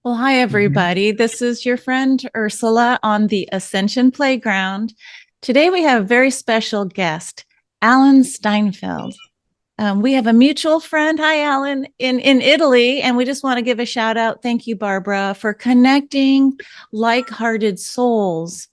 Well, hi, everybody. This is your friend Ursula on the Ascension Playground. Today, we have a very special guest, Alan Steinfeld. We have a mutual friend, hi, Alan, in Italy, and we just want to give a shout out. Thank you, Barbara, for connecting like-hearted souls.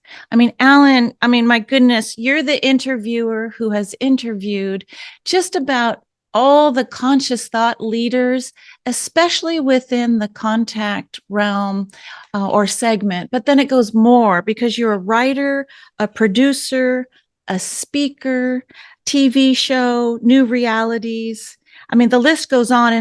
Alan, my goodness, you're the interviewer who has interviewed just about all the conscious thought leaders, especially within the contact realm or segment. But then it goes more because you're a writer, a producer, a speaker, TV show, new realities. The list goes on.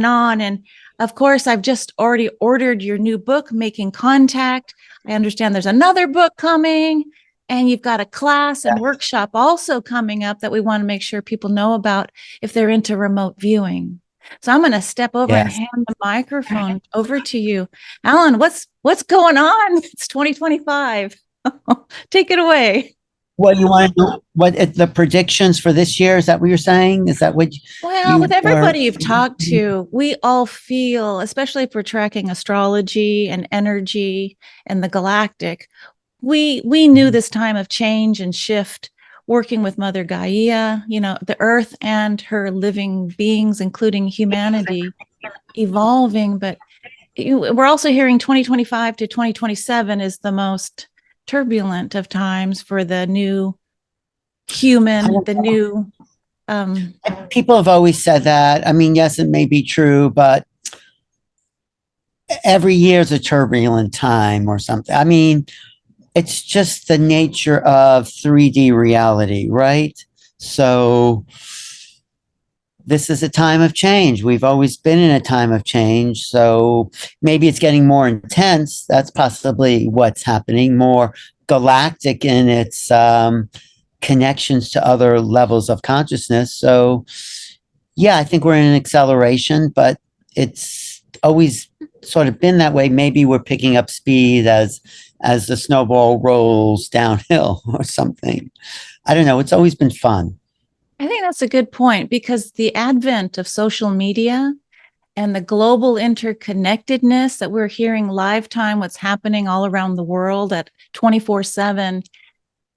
And of course, I've just already ordered your new book, Making Contact. I understand there's another book coming. And you've got a class and workshop also coming up that we want to make sure people know about if they're into remote viewing. So I'm going to step over and hand the microphone over to you. Alan, what's going on? It's 2025. Take it away. What you want to know? What the predictions for this year? Is that what you're saying? Is that what? Well, with everybody you've talked to, we all feel, especially if we're tracking astrology and energy and the galactic, we knew this time of change and shift, working with Mother Gaia, the earth and her living beings, including humanity, evolving. But we're also hearing 2025 to 2027 is the most turbulent of times for the new human, the new. People have always said that. Yes, it may be true, but every year is a turbulent time or something. It's just the nature of 3D reality, right? So this is a time of change. We've always been in a time of change. So maybe it's getting more intense. That's possibly what's happening, more galactic in its connections to other levels of consciousness. So yeah, I think we're in an acceleration, but it's always sort of been that way. Maybe we're picking up speed as the snowball rolls downhill or something. I don't know. It's always been fun. I think that's a good point because the advent of social media and the global interconnectedness that we're hearing live time, what's happening all around the world at 24/7,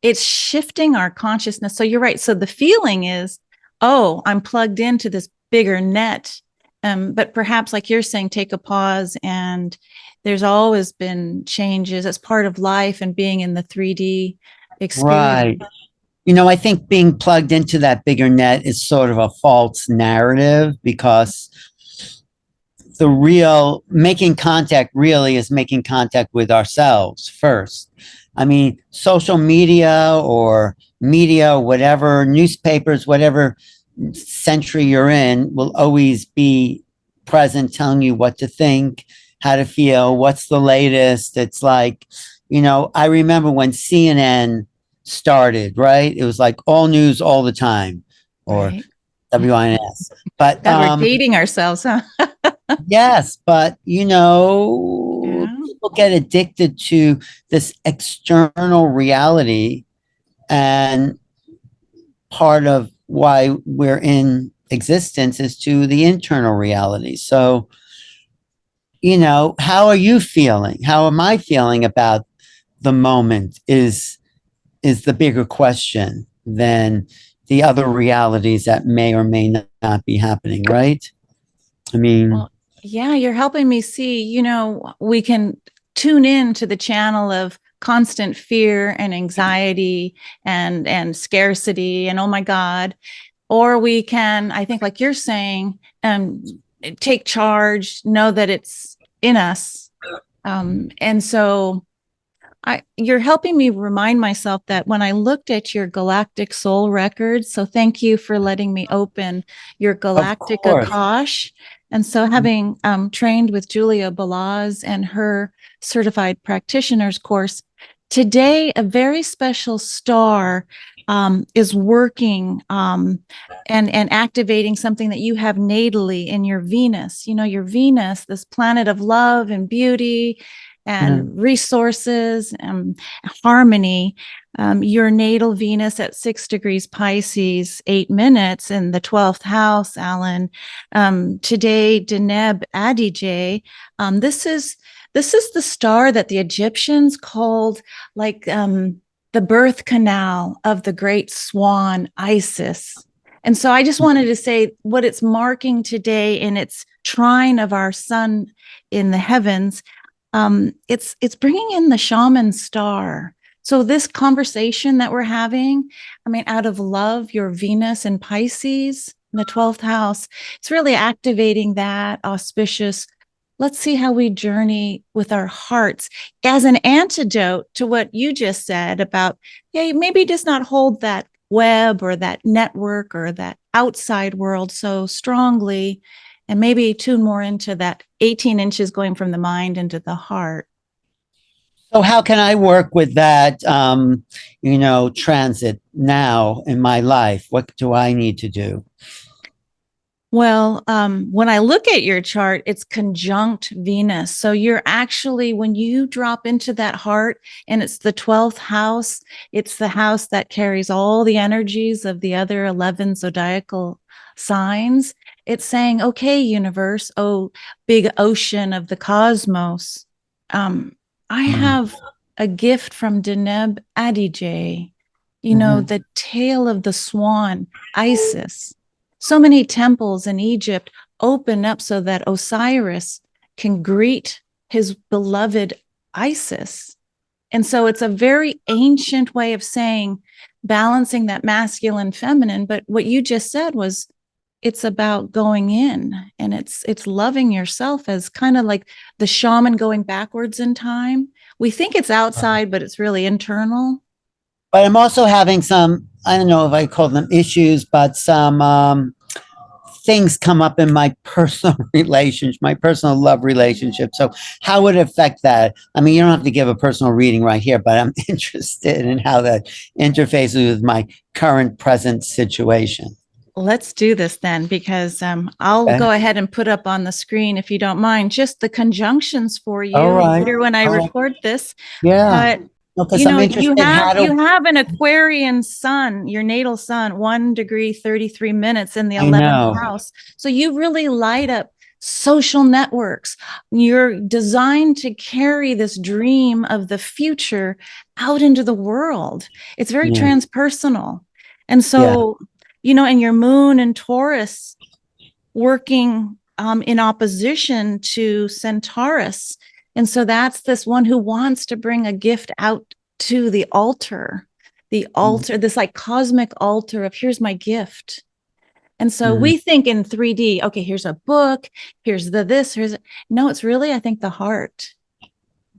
it's shifting our consciousness. So you're right. So the feeling is, oh, I'm plugged into this bigger net. But perhaps, like you're saying, take a pause. And there's always been changes as part of life and being in the 3D experience. Right. I think being plugged into that bigger net is sort of a false narrative because the real making contact really is making contact with ourselves first. Social media or whatever, newspapers, whatever century you're in, will always be present, telling you what to think, how to feel, what's the latest. It's like, I remember when CNN started, right? It was like all news all the time, or Right. WINS. But we're dating ourselves, huh? yes, but people get addicted to this external reality, and part of why we're in existence is to the internal reality. So, how are you feeling? How am I feeling about the moment is the bigger question than the other realities that may or may not be happening, right? Well, yeah, you're helping me see, we can tune in to the channel of constant fear and anxiety and scarcity and, oh my God. Or we can, I think, like you're saying, take charge, know that it's in us. And so you're helping me remind myself that when I looked at your galactic soul records, so thank you for letting me open your galactic Akash. And so having trained with Julia Balaz and her certified practitioners course, today a very special star is working and activating something that you have natally in your Venus. Your Venus, this planet of love and beauty and resources, harmony. Your natal Venus at 6 degrees Pisces, 8 minutes in the 12th house, Alan. Today, Deneb Adijay. This is the star that the Egyptians called like the birth canal of the great swan Isis. And so I just wanted to say what it's marking today in its trine of our sun in the heavens. It's bringing in the shaman star. So this conversation that we're having, I mean, out of love, your Venus and Pisces in the 12th house, it's really activating that auspicious. Let's see how we journey with our hearts as an antidote to what you just said about, yeah, maybe just not hold that web or that network or that outside world so strongly, and maybe tune more into that 18 inches going from the mind into the heart. So how can I work with that, transit now in my life? What do I need to do? Well, when I look at your chart, it's conjunct Venus. So you're actually, when you drop into that heart and it's the 12th house, it's the house that carries all the energies of the other 11 zodiacal signs. It's saying, okay, universe, oh, big ocean of the cosmos. I have a gift from Deneb Adijay, the tail of the swan, Isis. So many temples in Egypt open up so that Osiris can greet his beloved Isis. And so it's a very ancient way of saying balancing that masculine feminine. But what you just said was it's about going in, and it's loving yourself as kind of like the shaman going backwards in time. We think it's outside, but it's really internal. But I'm also having some, I don't know if I call them issues, but some things come up in my personal relationship, my personal love relationship. So how would it affect that? I mean, you don't have to give a personal reading right here, but I'm interested in how that interfaces with my current present situation. Let's do this then, because I'll go ahead and put up on the screen, if you don't mind, just the conjunctions for you All right. later when I record this. Yeah. But Because I'm interested you have an Aquarian sun, your natal sun, 1 degree 33 minutes in the 11th house. So you really light up social networks. You're designed to carry this dream of the future out into the world. It's very transpersonal. And so, and your moon and Taurus working in opposition to Centaurus. And so that's this one who wants to bring a gift out to the altar, this like cosmic altar of here's my gift. And so we think in 3D, okay, here's a book, here's no, it's really, I think, the heart.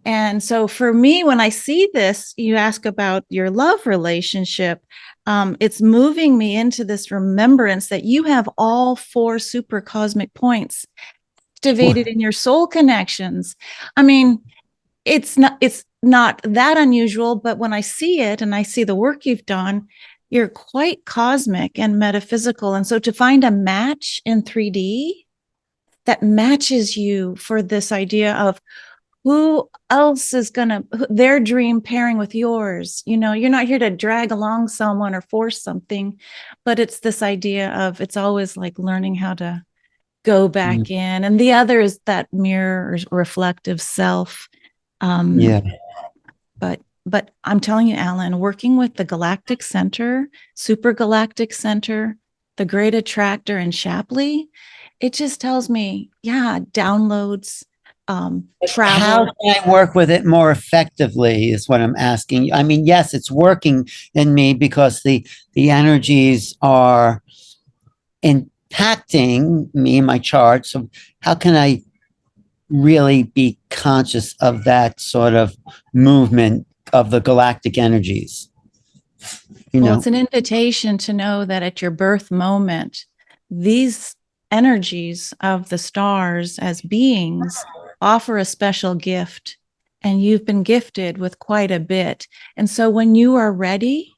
And so for me, when I see this, you ask about your love relationship, it's moving me into this remembrance that you have all 4 super cosmic points activated in your soul connections. I mean, it's not that unusual, but when I see it and I see the work you've done, you're quite cosmic and metaphysical. And so to find a match in 3D that matches you for this idea of who else is their dream pairing with yours. You're not here to drag along someone or force something, but it's this idea of, it's always like learning how to go back in. And the other is that mirror or reflective self. But I'm telling you, Alan, working with the Galactic Center, Super Galactic Center, the Great Attractor in Shapley, it just tells me, downloads, travel. How can I work with it more effectively is what I'm asking. I mean, yes, it's working in me because the energies are impacting me in my chart. So how can I really be conscious of that sort of movement of the galactic energies? It's an invitation to know that at your birth moment, these energies of the stars as beings offer a special gift, and you've been gifted with quite a bit. And so when you are ready,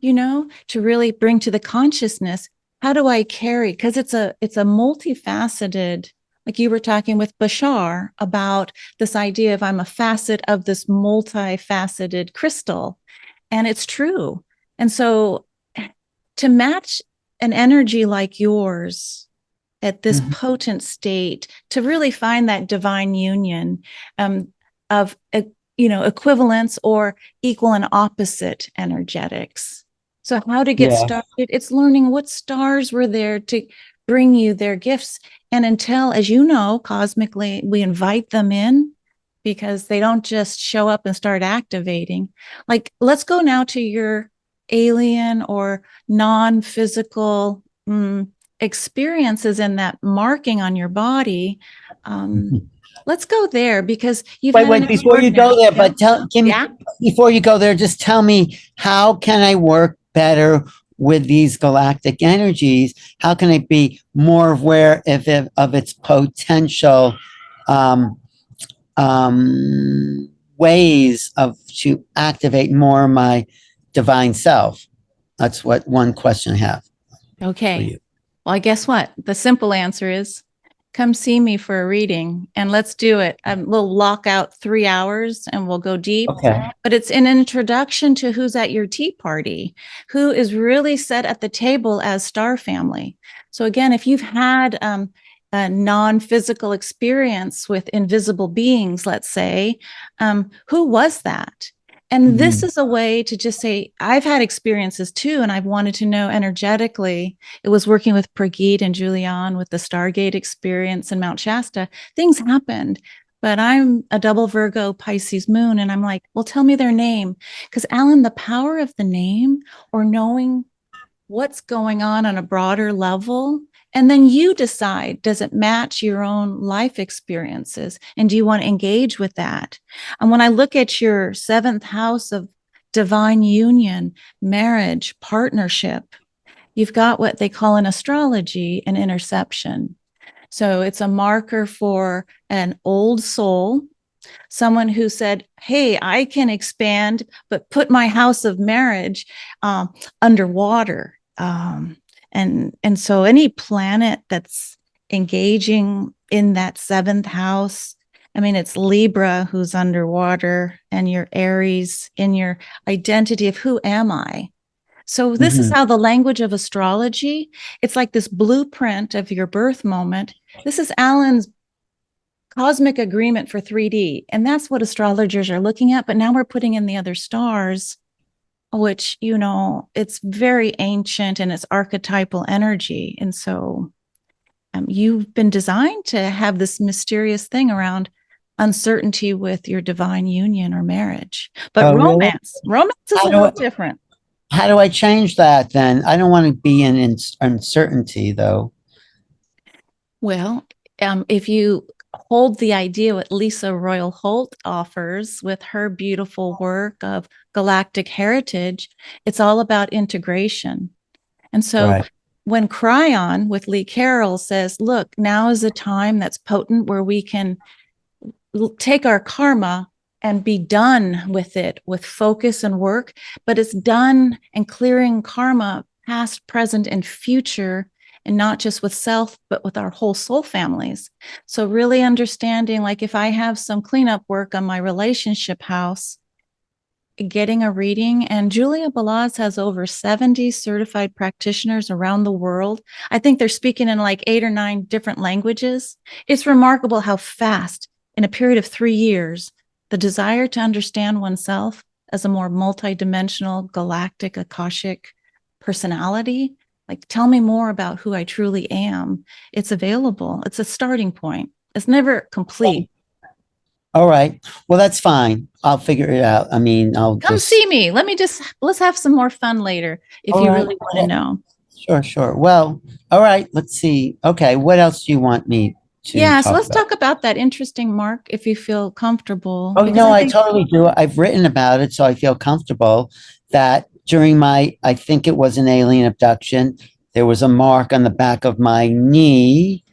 to really bring to the consciousness, how do I carry? Because it's a multifaceted Like you were talking with Bashar about this idea of I'm a facet of this multifaceted crystal. And it's true. And so to match an energy like yours at this potent state, to really find that divine union of equivalence or equal and opposite energetics. So how to get Yeah. started? It's learning what stars were there to bring you their gifts. And until, as you know, cosmically, we invite them in because they don't just show up and start activating. Like, let's go now to your alien or non-physical experiences and that marking on your body. Let's go there because you've had Wait, an before you go extraordinary, there, yeah, but give me, yeah. before you go there, just tell me, how can I work better with these galactic energies? How can I be more aware of its potential um, ways of to activate more of my divine self? That's what one question I have for Okay. you. Well, guess what? The simple answer is come see me for a reading and let's do it. We'll lock out 3 hours and we'll go deep. Okay. But it's an introduction to who's at your tea party, who is really set at the table as star family. So again, if you've had a non-physical experience with invisible beings, let's say, who was that? And this is a way to just say, I've had experiences too, and I've wanted to know energetically. It was working with Prageet and Julian with the Stargate experience in Mount Shasta. Things happened, but I'm a double Virgo Pisces moon. And I'm like, well, tell me their name. Because Alan, the power of the name or knowing what's going on a broader level. And then you decide, does it match your own life experiences? And do you want to engage with that? And when I look at your seventh house of divine union, marriage, partnership, you've got what they call in astrology an interception. So it's a marker for an old soul, someone who said, hey, I can expand, but put my house of marriage underwater. And so any planet that's engaging in that seventh house, I mean, it's Libra who's underwater and your Aries in your identity of who am I? So this is how the language of astrology, it's like this blueprint of your birth moment. This is Alan's cosmic agreement for 3D. And that's what astrologers are looking at. But now we're putting in the other stars, which, it's very ancient and it's archetypal energy. And so you've been designed to have this mysterious thing around uncertainty with your divine union or marriage. But Oh, really? romance is a little different. How do I change that then? I don't want to be in uncertainty though. Well, if you hold the idea what Lisa Royal Holt offers with her beautiful work of galactic heritage, it's all about integration. And so Right. when Cryon with Lee Carroll says, look, now is a time that's potent where we can take our karma and be done with it with focus and work, but it's done and clearing karma past, present, and future, and not just with self, but with our whole soul families. So really understanding, like if I have some cleanup work on my relationship house, getting a reading, and Julia Balaz has over 70 certified practitioners around the world. I think they're speaking in like 8 or 9 different languages. It's remarkable how fast, in a period of 3 years, the desire to understand oneself as a more multidimensional, galactic, Akashic personality, like tell me more about who I truly am. It's available. It's a starting point. It's never complete. All right. Well, that's fine. I'll figure it out. I mean, I'll Come just. see me. Let's have some more fun later if All you right. really want to know. Sure, sure. Well, all right. Let's see. Okay. What else do you want me to Yeah, so talk let's about? talk about that interesting mark if you feel comfortable. Oh, Because no, I I think, totally do. I've written about it, so I feel comfortable that during I think it was an alien abduction, there was a mark on the back of my knee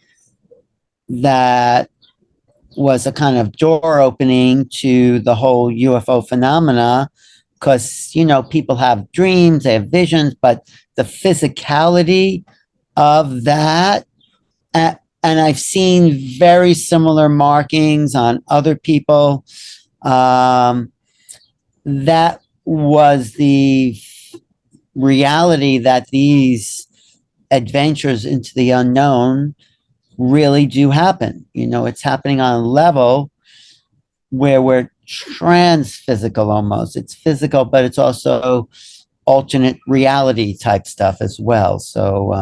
that was a kind of door opening to the whole UFO phenomena. Because, people have dreams, they have visions, but the physicality of that, and I've seen very similar markings on other people. That was the reality that these adventures into the unknown really do happen. It's happening on a level where we're trans physical almost. It's physical, but it's also alternate reality type stuff as well. So,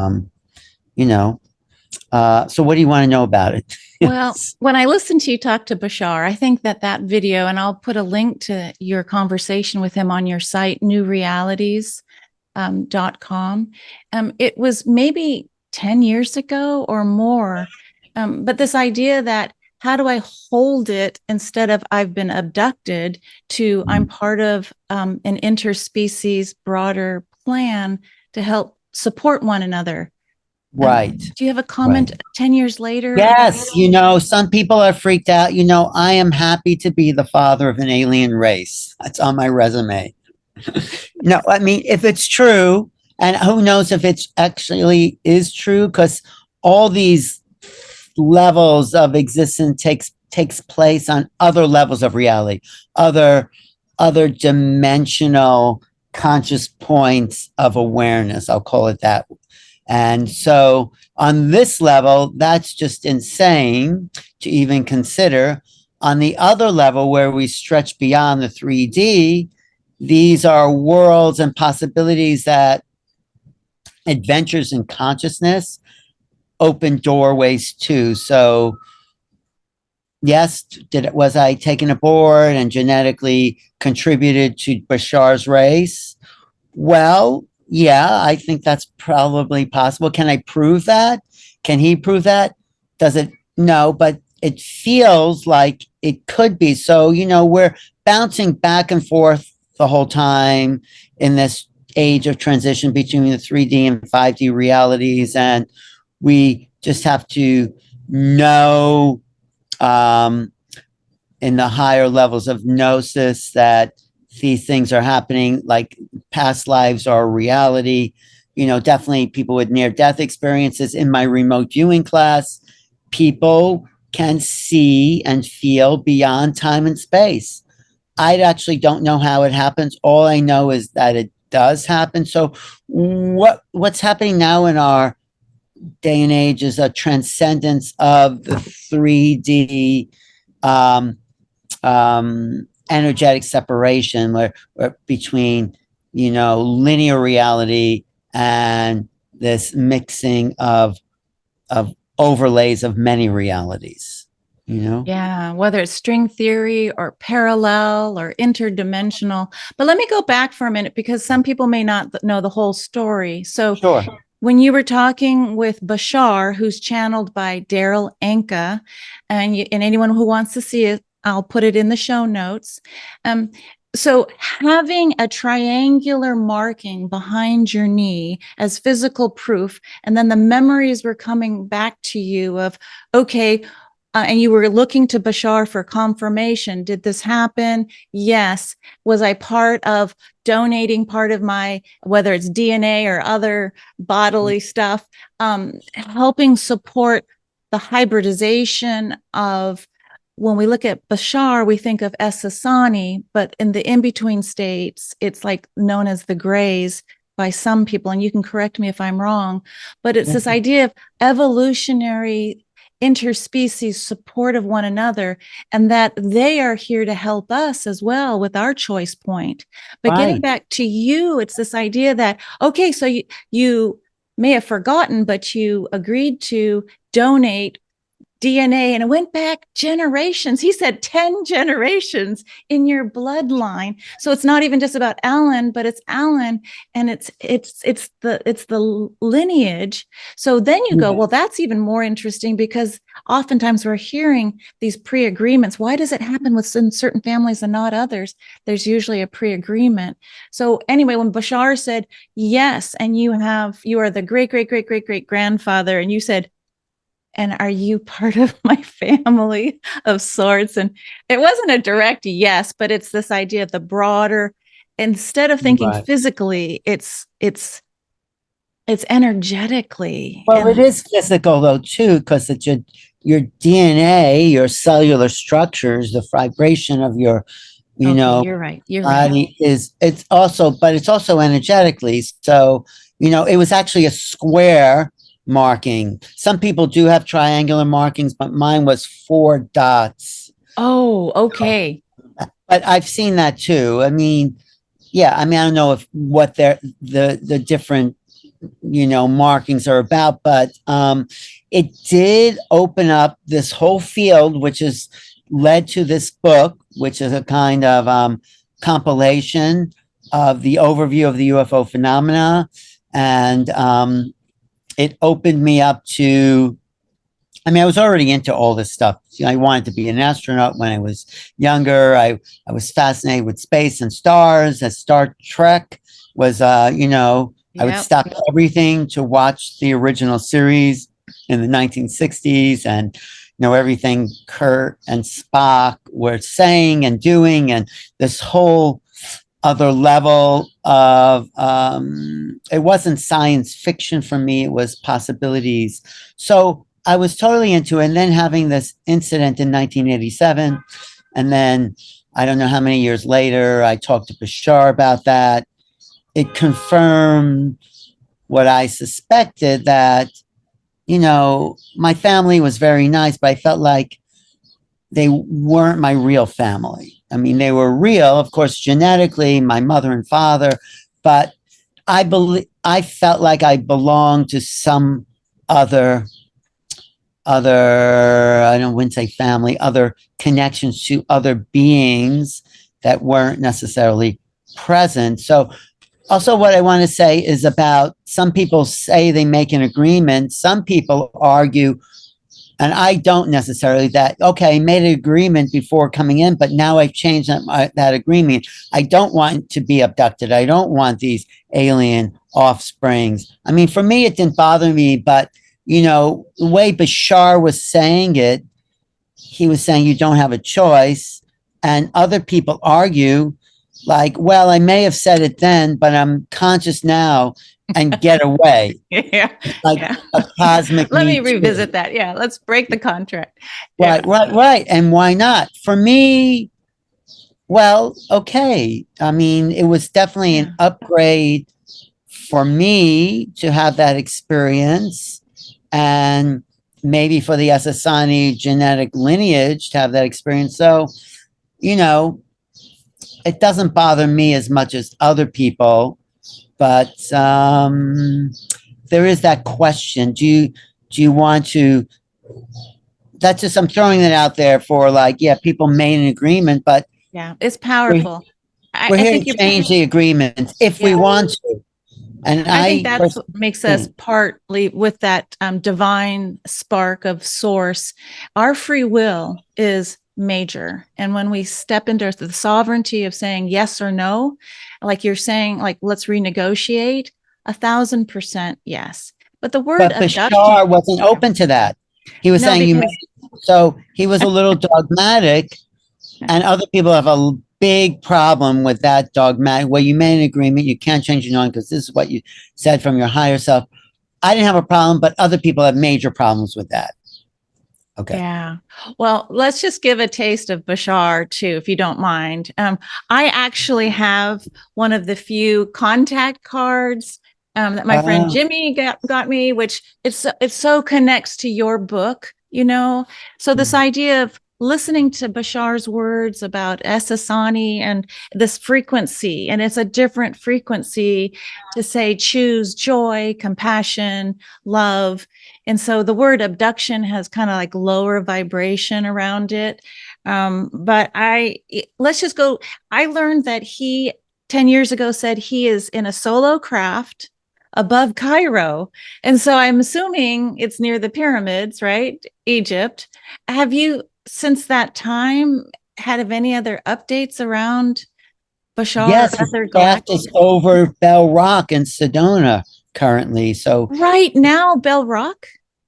so what do you want to know about it? Well, when I listened to you talk to Bashar, I think that video, and I'll put a link to your conversation with him on your site, newrealities.com. It was maybe 10 years ago or more. But this idea that how do I hold it instead of I've been abducted to I'm part of an interspecies broader plan to help support one another. Right. Do you have a comment 10 years later? Yes. Some people are freaked out. I am happy to be the father of an alien race. That's on my resume. No, I mean, if it's true, and who knows if it's actually is true, because all these levels of existence takes place on other levels of reality, other dimensional conscious points of awareness. I'll call it that. And so on this level, that's just insane to even consider. On the other level, where we stretch beyond the 3D, these are worlds and possibilities that adventures in consciousness open doorways to. So, yes, was I taken aboard and genetically contributed to Bashar's race? Well, yeah, I think that's probably possible. Can I prove that? Can he prove that? Does it? No, but it feels like it could be. So, we're bouncing back and forth the whole time in this age of transition between the 3D and 5D realities. And we just have to know in the higher levels of gnosis that these things are happening, like past lives are reality. Definitely people with near-death experiences. In my remote viewing class, people can see and feel beyond time and space. I actually don't know how it happens. All I know is that it does happen. So what's happening now in our day and age is a transcendence of the 3D energetic separation where between linear reality and this mixing of overlays of many realities. Yeah, whether it's string theory or parallel or interdimensional. But let me go back for a minute because some people may not know the whole story. So sure. When you were talking with Bashar, who's channeled by Daryl Anka, and anyone who wants to see it, I'll put it in the show notes. So having a triangular marking behind your knee as physical proof, and then the memories were coming back to you of, okay, and you were looking to Bashar for confirmation. Did this happen? Yes. Was I part of donating part of my, whether it's DNA or other bodily stuff, helping support the hybridization of, when we look at Bashar, we think of Essassani, but in the in-between states, it's like known as the grays by some people, and you can correct me if I'm wrong, but it's this idea of evolutionary interspecies support of one another, and that they are here to help us as well with our choice point. But getting back to you, it's this idea that, okay, so you may have forgotten, but you agreed to donate DNA, and it went back generations. He said 10 generations in your bloodline. So it's not even just about Alan, but it's Alan, and it's the lineage. So then you go, well, that's even more interesting, because oftentimes we're hearing these pre-agreements. Why does it happen with certain families and not others? There's usually a pre-agreement. So anyway, when Bashar said yes, and you are the great grandfather, and you said, and are you part of my family of sorts? And it wasn't a direct yes, but it's this idea of the broader, instead of thinking physically, it's It's energetically. Well, it And is physical though too, because it's your DNA, your cellular structures, the vibration of your, you okay, know, you're right. You're right. body is it's also, but it's also energetically. So, it was actually a square marking. Some people do have triangular markings, but mine was 4 dots. Oh, okay. But I've seen that too. I mean, yeah, I mean, I don't know if what they're the different markings are about, but it did open up this whole field, which has led to this book, which is a kind of compilation of the overview of the UFO phenomena. And it opened me up to, I mean, I was already into all this stuff. I wanted to be an astronaut when I was younger. I was fascinated with space and stars. As Star Trek was, I would Yep. stop everything to watch the original series in the 1960s, and everything Kurt and Spock were saying and doing, and this whole other level of it wasn't science fiction for me, it was possibilities. So I was totally into it. And then having this incident in 1987, and then I don't know how many years later, I talked to Bashar about that. It confirmed what I suspected, that, my family was very nice, but I felt like they weren't my real family. I mean, they were real, of course, genetically, my mother and father, but I felt like I belonged to some other I don't wouldn't say family, other connections to other beings that weren't necessarily present. So also what I want to say is about, some people say they make an agreement. Some people argue, and I don't necessarily, that, okay, I made an agreement before coming in, but now I've changed that agreement. I don't want to be abducted. I don't want these alien offsprings. I mean, for me, it didn't bother me, but the way Bashar was saying it, he was saying you don't have a choice. And other people argue, like, well, I may have said it then, but I'm conscious now and get away. Yeah. Like Yeah. a cosmic Let me me too. revisit that. Yeah. Let's break the contract. Right, Yeah. right. And why not? For me, well, okay. I mean, it was definitely Yeah. an upgrade for me to have that experience, and maybe for the Asasani genetic lineage to have that experience. So, you know, it doesn't bother me as much as other people, but there is that question. Do you want to, that's just, I'm throwing it out there for, like, yeah, people made an agreement, but Yeah. It's we're, powerful. we're I here think to you're, change the agreement if we yeah. want to. And I think I that's what personally makes us think, partly with that divine spark of source. Our free will is major. And when we step into the sovereignty of saying yes or no, like you're saying, like, let's renegotiate, 1,000% yes. But the word but abduction, Bashar wasn't yeah. open to that. He was No, saying because so he was a little dogmatic, and other people have a big problem with that dogmatic. Well, you made an agreement, you can't change your mind because this is what you said from your higher self. I didn't have a problem, but other people have major problems with that. Okay. yeah. Well, let's just give a taste of Bashar too, if you don't mind. I actually have one of the few contact cards that my friend Uh, Jimmy got me, which it so connects to your book, you know. So this idea of listening to Bashar's words about Esasani and this frequency, and it's a different frequency to say choose joy, compassion, love. And so the word abduction has kind of like lower vibration around it. But let's just go. I learned that he 10 years ago said he is in a solo craft above Cairo. And so I'm assuming it's near the pyramids, right? Egypt. Have you, since that time, had any other updates around Bashar yes, or his other craft galactic? is over Bell Rock in Sedona currently. So Right now, Bell Rock?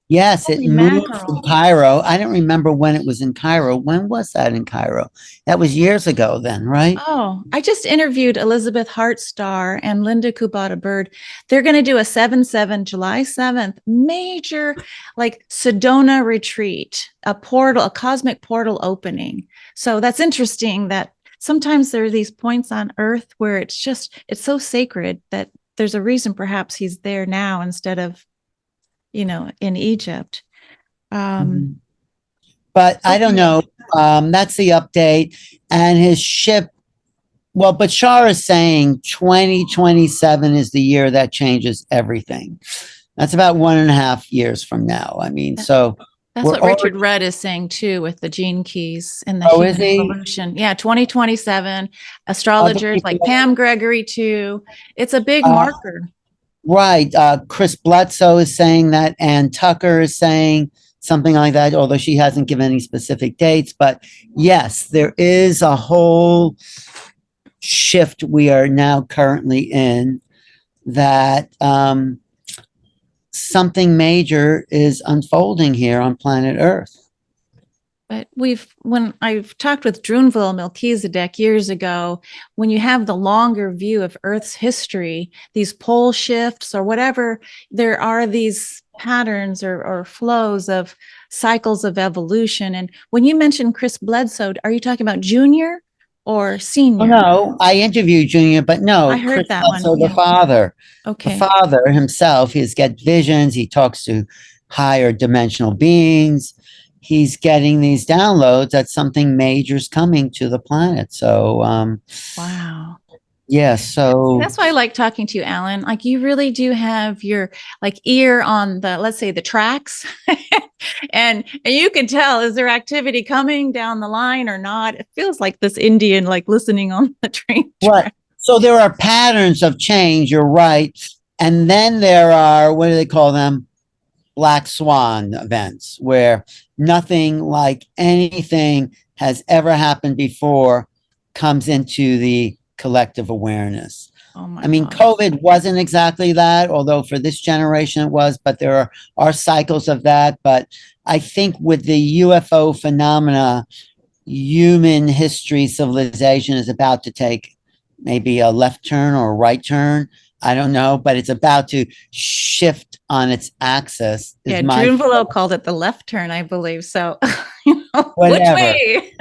Yes, it Holy moved from mackerel. Cairo. I don't remember when it was in Cairo. When was that in Cairo? That was years ago then, right? Oh, I just interviewed Elizabeth Hartstar and Linda Kubata Bird. They're going to do a 7/7, July 7th, major like Sedona retreat, a portal, a cosmic portal opening. So that's interesting that sometimes there are these points on Earth where it's so sacred that there's a reason perhaps he's there now instead of, in Egypt. Um, Mhm. But I don't okay. know. That's the update. And his ship, well, Bashar is saying 2027 is the year that changes everything. That's about 1.5 years from now. I mean, so That's we're what Richard already, Rudd is saying too with the gene keys and the oh, is human he? evolution. Yeah, 2027. Other Astrologers like people, Pam Gregory too. It's a big uh, marker. right. Chris Bledsoe is saying that. Ann Tucker is saying something like that, although she hasn't given any specific dates. But yes, there is a whole shift we are now currently in that something major is unfolding here on planet Earth. But when I've talked with Drunville Melchizedek years ago, when you have the longer view of Earth's history, these pole shifts or whatever, there are these patterns or flows of cycles of evolution. And when you mentioned Chris Bledsoe, are you talking about junior or Oh senior? no, I interviewed Junior, but I no, Chris heard that one. Bledsoe, Yeah. the Okay. father himself, he's get visions. He talks to higher dimensional beings. He's getting these downloads that something major is coming to the planet. So, Wow. yeah, See, so that's why I like talking to you, Alan. Like you really do have your like ear on the, let's say, the tracks. and you can tell, is there activity coming down the line or not? It feels like this Indian like listening on the train right. track. So there are patterns of change. You're right. And then there are, what do they call them? Black swan events where nothing like anything has ever happened before comes into the collective awareness. Oh my I mean, gosh. COVID wasn't exactly that, although for this generation it was, but there are cycles of that. But I think with the UFO phenomena, human history, civilization is about to take maybe a left turn or a right turn. I don't know, but it's about to shift on its axis, is Yeah, my Drunvalo called it the left turn, I believe. So, which whatever. way?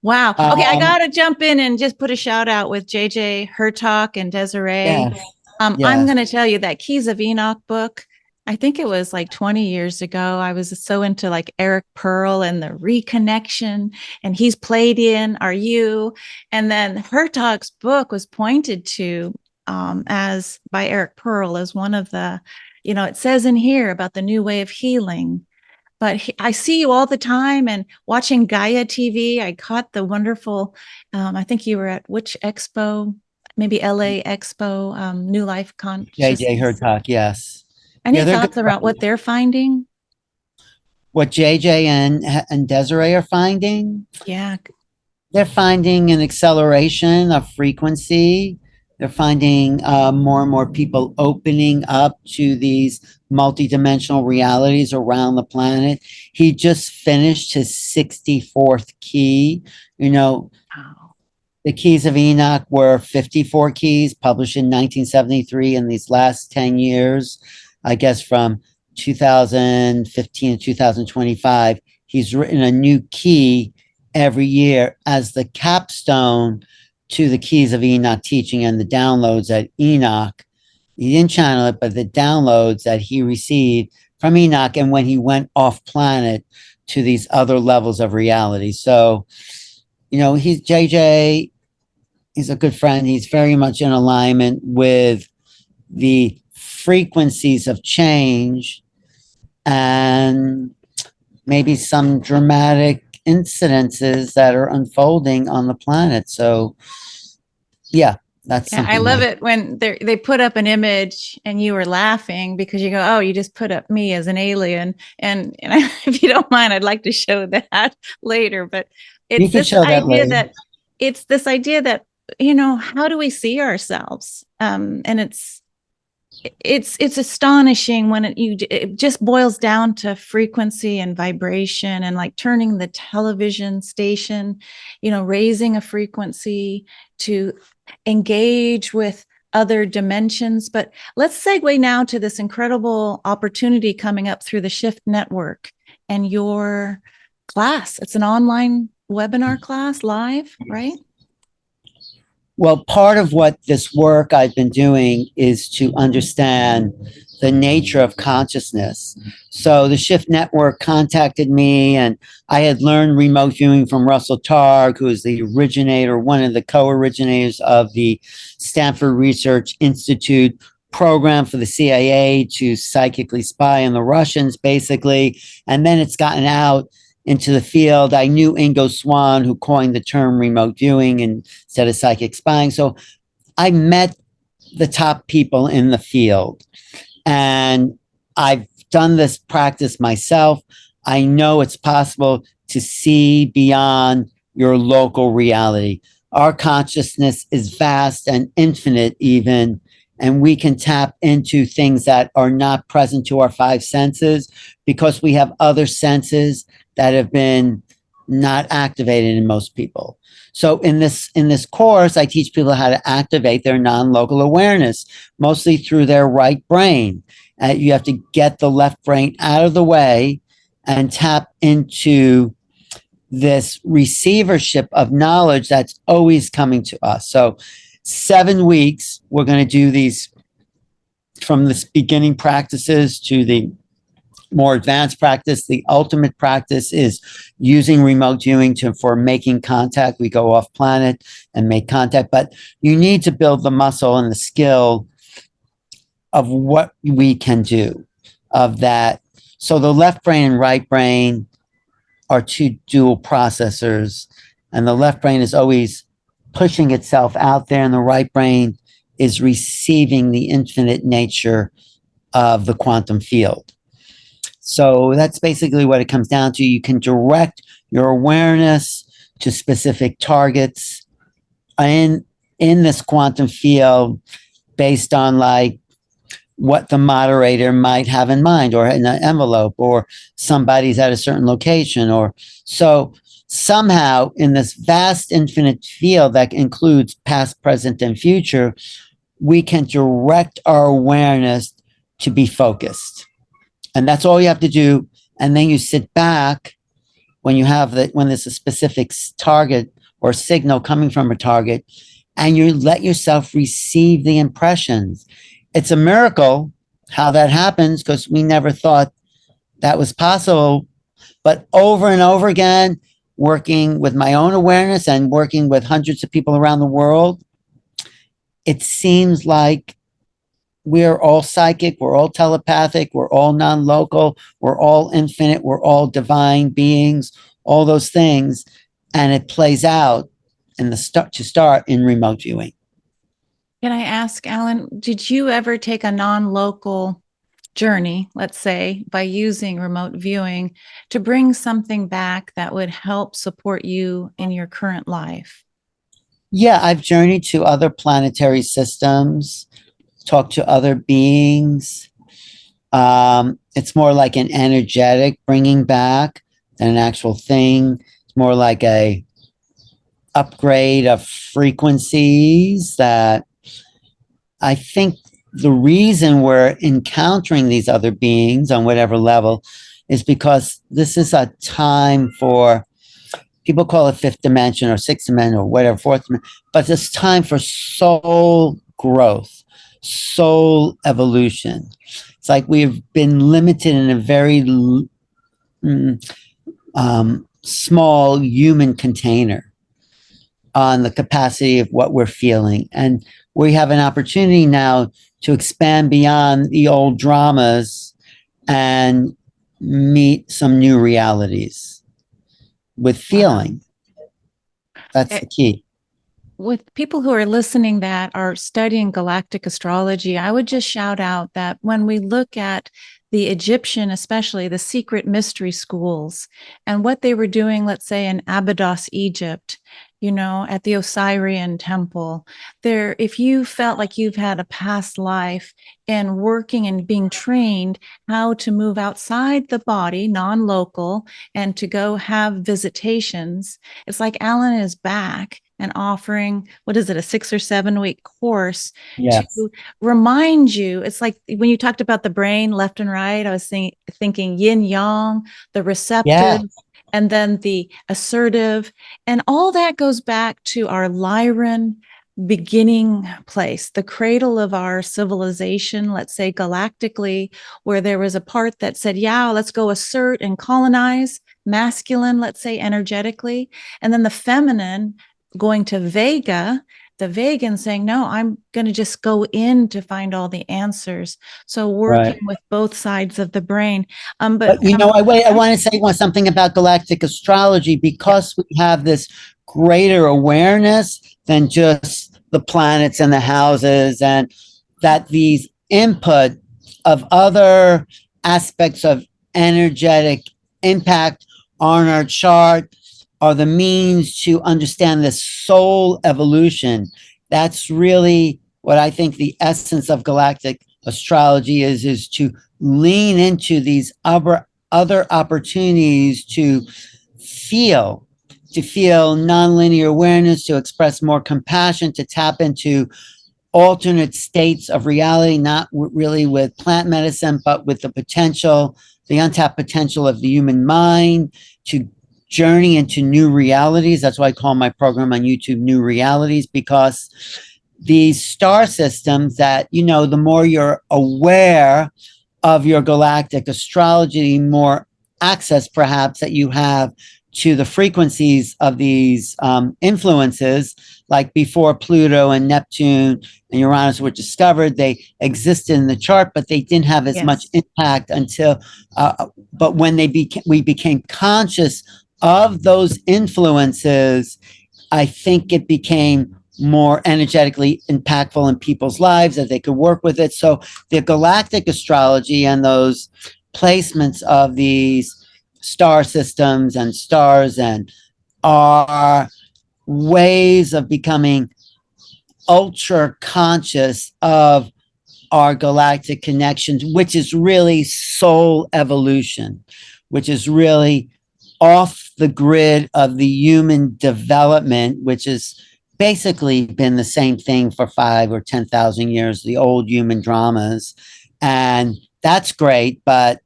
Wow. Okay, I Um, gotta jump in and just put a shout out with JJ Hertalk and Desiree. yes, I'm yes. gonna tell you that Keys of Enoch book. I think it was like 20 years ago. I was so into like Eric Pearl and the reconnection, and he's played in Are You? And then Hertalk's book was pointed to as by Eric Pearl as one of the, it says in here about the new way of healing, but I see you all the time and watching Gaia TV. I caught the wonderful, I think you were at which expo, maybe LA Expo, New Life JJ Consciousness. Hertalk, yes. Any Yeah, they're good thoughts about what friends. they're finding? What JJ and Desiree are finding, Yeah. they're finding an acceleration of frequency. They're finding more and more people opening up to these multidimensional realities around the planet. He just finished his 64th key. You know, Wow. the keys of Enoch were 54 keys published in 1973. In these last 10 years, I guess from 2015 to 2025, he's written a new key every year as the capstone to the keys of Enoch teaching and the downloads that Enoch, he didn't channel it, but the downloads that he received from Enoch and when he went off planet to these other levels of reality. So, he's JJ, he's a good friend. He's very much in alignment with the frequencies of change and maybe some dramatic incidences that are unfolding on the planet. So, yeah, that's Yeah, I something love like. it when they put up an image and you were laughing because you go, "Oh, you just put up me as an alien." And if you don't mind, I'd like to show that later. But You it's can this show that idea later. that how do we see ourselves? And it's it's astonishing when it just boils down to frequency and vibration, and like turning the television station, raising a frequency to engage with other dimensions. But let's segue now to this incredible opportunity coming up through the Shift Network and your class. It's an online webinar class live, right? Well, part of what this work I've been doing is to understand the nature of consciousness. So the Shift Network contacted me, and I had learned remote viewing from Russell Targ, who is the originator, one of the co-originators of the Stanford Research Institute program for the CIA to psychically spy on the Russians, basically. And then it's gotten out into the field. I knew Ingo Swann, who coined the term remote viewing instead of psychic spying. So I met the top people in the field, and I've done this practice myself. I know it's possible to see beyond your local reality. Our consciousness is vast and infinite, even, and we can tap into things that are not present to our five senses because we have other senses that have been not activated in most people. So in this course, I teach people how to activate their non-local awareness, mostly through their right brain. You have to get the left brain out of the way and tap into this receivership of knowledge that's always coming to us. So 7 weeks, we're going to do these from the beginning practices to the more advanced practice. The ultimate practice is using remote viewing for making contact. We go off planet and make contact, but you need to build the muscle and the skill of what we can do of that. So the left brain and right brain are two dual processors, and the left brain is always pushing itself out there, and the right brain is receiving the infinite nature of the quantum field. So that's basically what it comes down to. You can direct your awareness to specific targets in this quantum field based on like what the moderator might have in mind, or in an envelope, or somebody's at a certain location, or so somehow in this vast infinite field that includes past, present, and future, we can direct our awareness to be focused. And that's all you have to do. And then you sit back when you have when there's a specific target or signal coming from a target, and you let yourself receive the impressions. It's a miracle how that happens, because we never thought that was possible. But over and over again, working with my own awareness and working with hundreds of people around the world, it seems like we're all psychic, we're all telepathic, we're all non-local, we're all infinite, we're all divine beings, all those things. And it plays out in the start in remote viewing. Can I ask, Alan, did you ever take a non-local journey, let's say, by using remote viewing to bring something back that would help support you in your current life? Yeah, I've journeyed to other planetary systems, talked to other beings. It's more like an energetic bringing back than an actual thing. It's more like a upgrade of frequencies that I think the reason we're encountering these other beings on whatever level is because this is a time for, people call it fifth dimension or sixth dimension or whatever, fourth dimension, but it's time for soul growth, soul evolution. It's like we've been limited in a very small human container on the capacity of what we're feeling. And we have an opportunity now to expand beyond the old dramas and meet some new realities with feeling. That's the key. with people who are listening that are studying galactic astrology, I would just shout out that when we look at the Egyptian, especially the secret mystery schools, and what they were doing, let's say in Abydos, Egypt, at the Osirian temple, there, if you felt like you've had a past life and working and being trained how to move outside the body, non-local, and to go have visitations, it's like Alan is back and offering, what is it, a 6 or 7 week course to Yes. remind you. It's like when you talked about the brain left and right, I was thinking yin yang, the receptive, Yeah. and then the assertive. And all that goes back to our Lyran beginning place, the cradle of our civilization, let's say galactically, where there was a part that said, yeah, let's go assert and colonize, masculine, let's say energetically, and then the feminine going to Vega, the Vegan saying, no, I'm going to just go in to find all the answers. So working Right. with both sides of the brain. But I want to say something about galactic astrology Yeah. because we have this greater awareness than just the planets and the houses, and that these input of other aspects of energetic impact on our chart are the means to understand this soul evolution. That's really what I think the essence of galactic astrology is to lean into these other opportunities to feel nonlinear awareness, to express more compassion, to tap into alternate states of reality, not really with plant medicine, but with the untapped potential of the human mind to journey into new realities. That's why I call my program on YouTube New Realities, because these star systems that, the more you're aware of your galactic astrology, the more access perhaps that you have to the frequencies of these influences. Like before Pluto and Neptune and Uranus were discovered, they existed in the chart, but they didn't have as much impact until, but when we became conscious of those influences, I think it became more energetically impactful in people's lives, that they could work with it. So the galactic astrology and those placements of these star systems and stars and are ways of becoming ultra conscious of our galactic connections, which is really soul evolution, which is really off the grid of the human development, which has basically been the same thing for 5 or 10,000 years, the old human dramas. And that's great, but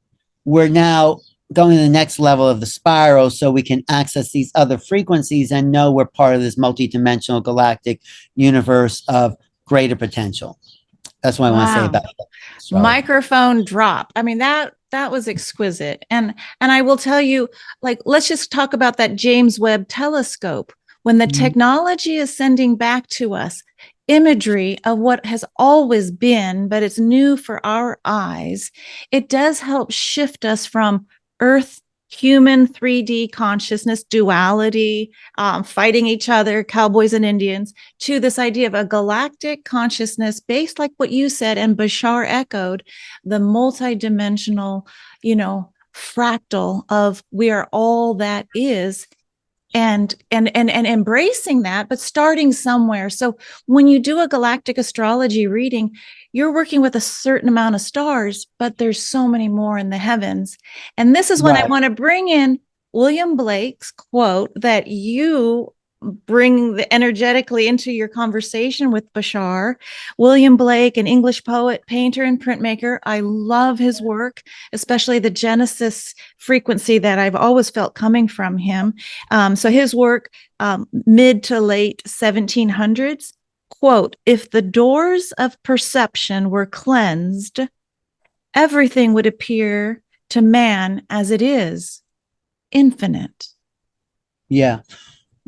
we're now going to the next level of the spiral so we can access these other frequencies and know we're part of this multidimensional galactic universe of greater potential. That's what I want to say about that. Microphone drop. I mean, that was exquisite. And I will tell you, like, let's just talk about that James Webb telescope. When the technology is sending back to us imagery of what has always been, but it's new for our eyes, it does help shift us from Earth, human 3D consciousness, duality, fighting each other, cowboys and Indians, to this idea of a galactic consciousness based, like what you said, and Bashar echoed, the multidimensional, fractal of we are all that is. And embracing that, but starting somewhere. So when you do a galactic astrology reading, you're working with a certain amount of stars, but there's so many more in the heavens. And this is when I want to bring in William Blake's quote that you bring energetically into your conversation with Bashar. William Blake, an English poet, painter, and printmaker. I love his work, especially the Genesis frequency that I've always felt coming from him. So his work, mid to late 1700s, quote, "If the doors of perception were cleansed, everything would appear to man as it is, infinite." Yeah.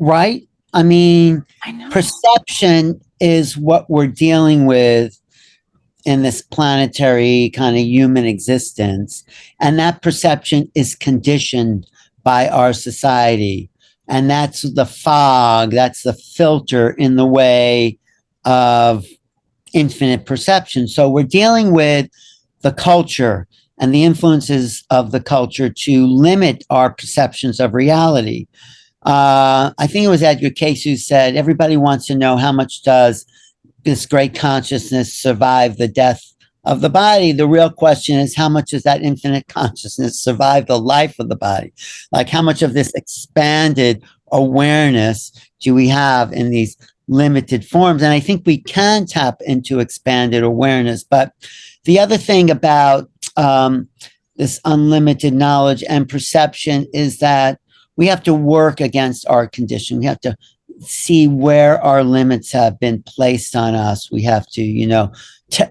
Right? I mean, perception is what we're dealing with in this planetary kind of human existence. And that perception is conditioned by our society. And that's the fog, that's the filter in the way of infinite perception. So we're dealing with the culture and the influences of the culture to limit our perceptions of reality. I think it was Edgar Cayce who said, everybody wants to know how much does this great consciousness survive the death of the body. The real question is, how much does that infinite consciousness survive the life of the body? Like, how much of this expanded awareness do we have in these limited forms? And I think we can tap into expanded awareness. But the other thing about this unlimited knowledge and perception is that we have to work against our condition. We have to see where our limits have been placed on us. We have to,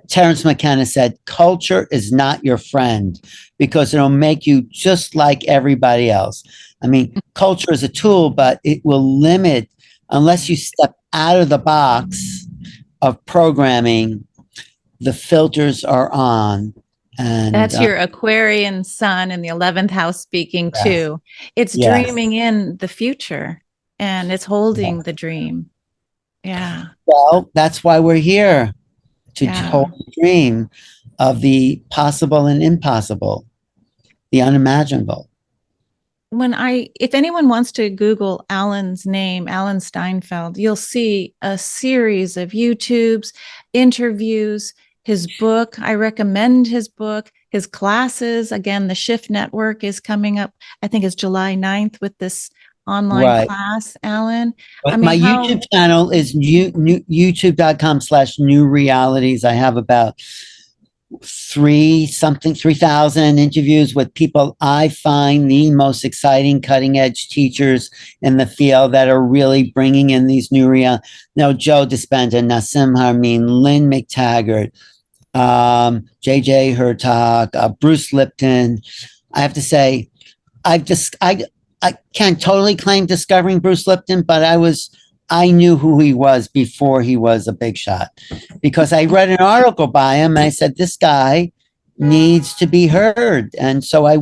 Terence McKenna said, culture is not your friend because it'll make you just like everybody else. I mean, culture is a tool, but it will limit unless you step out of the box of programming. The filters are on. And that's your Aquarian sun in the 11th house speaking too. It's yes. dreaming in the future and it's holding the dream. Yeah. Well, that's why we're here, to hold the dream of the possible and impossible, the unimaginable. If anyone wants to Google Alan's name, Alan Steinfeld, you'll see a series of YouTubes, interviews, his book. I recommend his book, his classes. Again, the Shift Network is coming up, I think it's July 9th with this online class, Alan. But my YouTube channel is youtube.com/new realities. I have about 3,000 interviews with people I find the most exciting, cutting edge teachers in the field that are really bringing in these new Joe Dispenza, Nassim Harmein, Lynn McTaggart, JJ Hertog, Bruce Lipton. I have to say, I can't totally claim discovering Bruce Lipton, but I knew who he was before he was a big shot, because I read an article by him and I said, this guy needs to be heard. And so I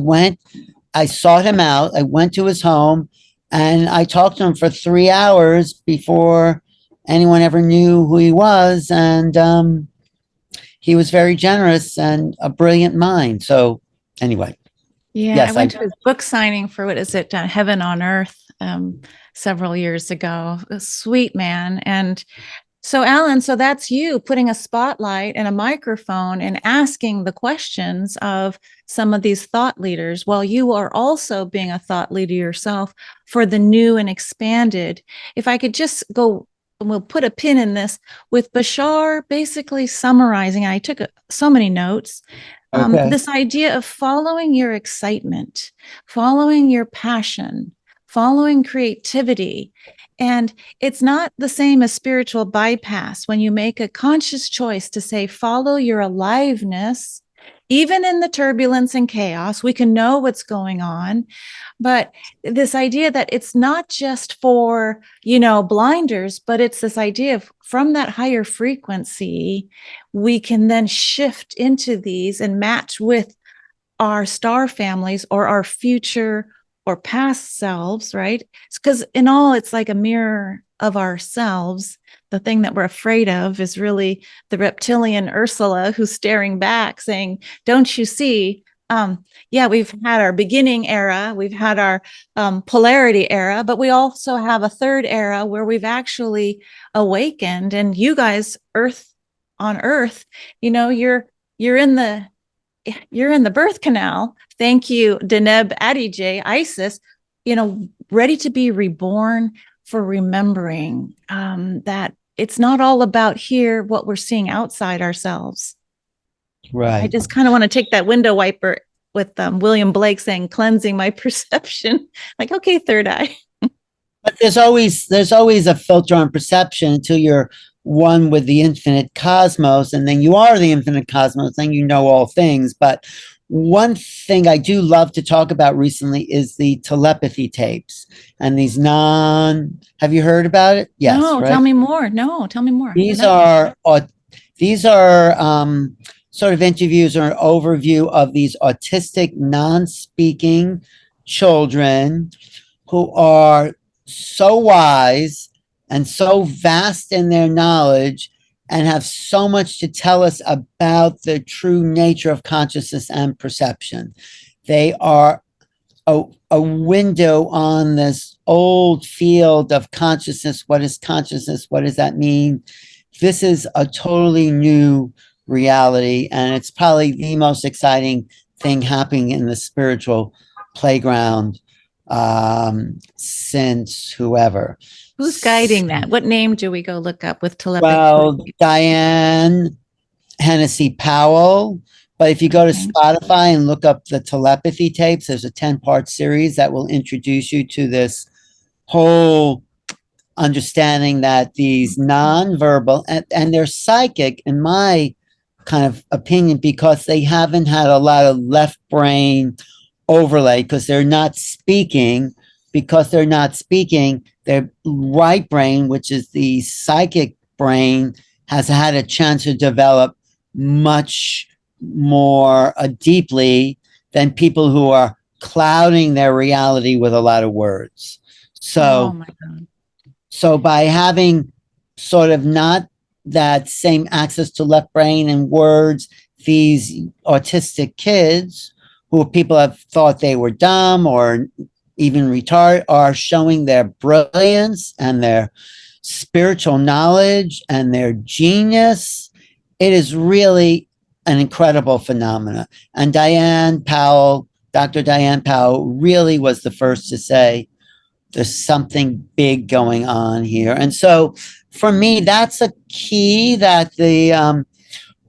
sought him out. I went to his home and I talked to him for 3 hours before anyone ever knew who he was. And he was very generous and a brilliant mind. So anyway. Yeah, yes, I went to his book signing for, Heaven on Earth, several years ago. A sweet man. And so, Alan, so that's you putting a spotlight and a microphone and asking the questions of some of these thought leaders, while you are also being a thought leader yourself for the new and expanded. If I could just go, we'll put a pin in this, with Bashar basically summarizing, I took so many notes, this idea of following your excitement, following your passion, following creativity. And it's not the same as spiritual bypass. When you make a conscious choice to say, follow your aliveness, even in the turbulence and chaos, we can know what's going on. But this idea that it's not just for, blinders, but it's this idea of, from that higher frequency, we can then shift into these and match with our star families or our future or past selves, right? Because in all, it's like a mirror of ourselves. The thing that we're afraid of is really the reptilian Ursula who's staring back saying, don't you see? We've had our beginning era, we've had our polarity era, but we also have a third era where we've actually awakened. And you guys, on Earth, you're in the birth canal. Thank you, Deneb Adijay, Isis, ready to be reborn, for remembering that it's not all about here, what we're seeing outside ourselves. Right. I just kind of want to take that window wiper with William Blake saying, cleansing my perception. Like, okay, third eye. But there's always a filter on perception until you're one with the infinite cosmos, and then you are the infinite cosmos, then you know all things. But one thing I do love to talk about recently is the telepathy tapes and these have you heard about it? Yes. No, right? Tell me more. No, tell me more. These are sort of interviews or an overview of these autistic, non-speaking children who are so wise and so vast in their knowledge and have so much to tell us about the true nature of consciousness and perception. They are a window on this old field of consciousness. What is consciousness? What does that mean? This is a totally new reality, and it's probably the most exciting thing happening in the spiritual playground since whoever. Who's guiding that? What name do we go look up with telepathy? Well, Diane Hennessy Powell. But if you go to Spotify and look up the telepathy tapes, there's a 10-part series that will introduce you to this whole understanding that these nonverbal and they're psychic, in my kind of opinion, because they haven't had a lot of left brain overlay because they're not speaking. Because they're not speaking, their right brain, which is the psychic brain, has had a chance to develop much more deeply than people who are clouding their reality with a lot of words. So, oh my God. So by having sort of not that same access to left brain and words, these autistic kids who people have thought they were dumb or even retarded are showing their brilliance and their spiritual knowledge and their genius. It is really an incredible phenomenon. And Diane Powell, Dr. Diane Powell, really was the first to say, there's something big going on here. And so for me, that's a key, that the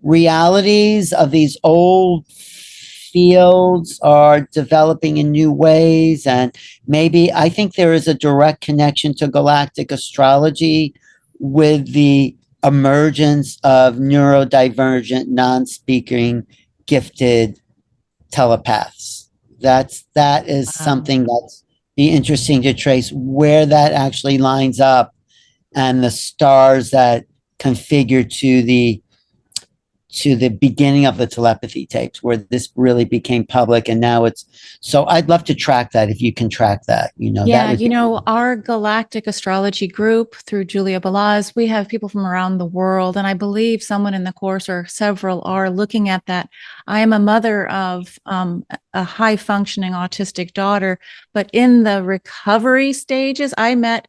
realities of these old fields are developing in new ways. And maybe I think there is a direct connection to galactic astrology with the emergence of neurodivergent, non-speaking, gifted telepaths. That is something that's be interesting to trace where that actually lines up and the stars that configure to the beginning of the telepathy tapes where this really became public. And now it's, so I'd love to track that if you can track that, Yeah, that our galactic astrology group through Julia Balaz, we have people from around the world. And I believe someone in the course or several are looking at that. I am a mother of a high functioning autistic daughter, but in the recovery stages, I met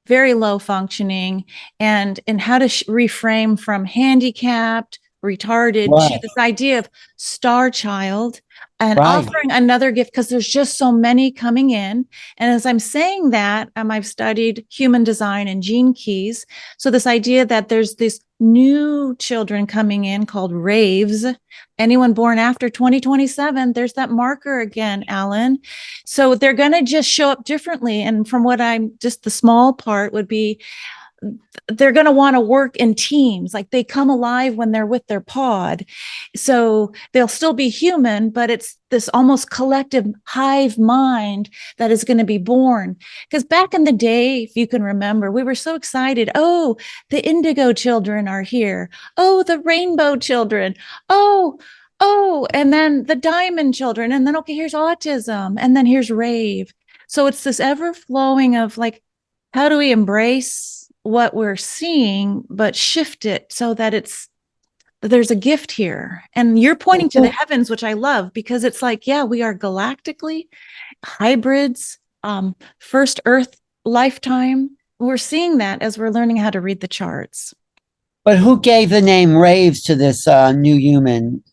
very low functioning and how to reframe from handicapped, retarded to this idea of star child and offering another gift, because there's just so many coming in. And as I'm saying that, I've studied human design and gene keys. So this idea that there's this new children coming in called raves, anyone born after 2027, there's that marker again, Alan. So they're going to just show up differently. And from what I'm just, the small part would be, they're going to want to work in teams. Like they come alive when they're with their pod. So they'll still be human, but it's this almost collective hive mind that is going to be born. Because back in the day, if you can remember, we were so excited. Oh, the indigo children are here. Oh, the rainbow children. Oh, and then the diamond children. And then, okay, here's autism. And then here's rave. So it's this ever flowing of like, how do we embrace what we're seeing, but shift it so that there's a gift here. And you're pointing to the heavens, which I love, because it's like, yeah, we are galactically hybrids, first Earth lifetime. We're seeing that as we're learning how to read the charts. But who gave the name raves to this new human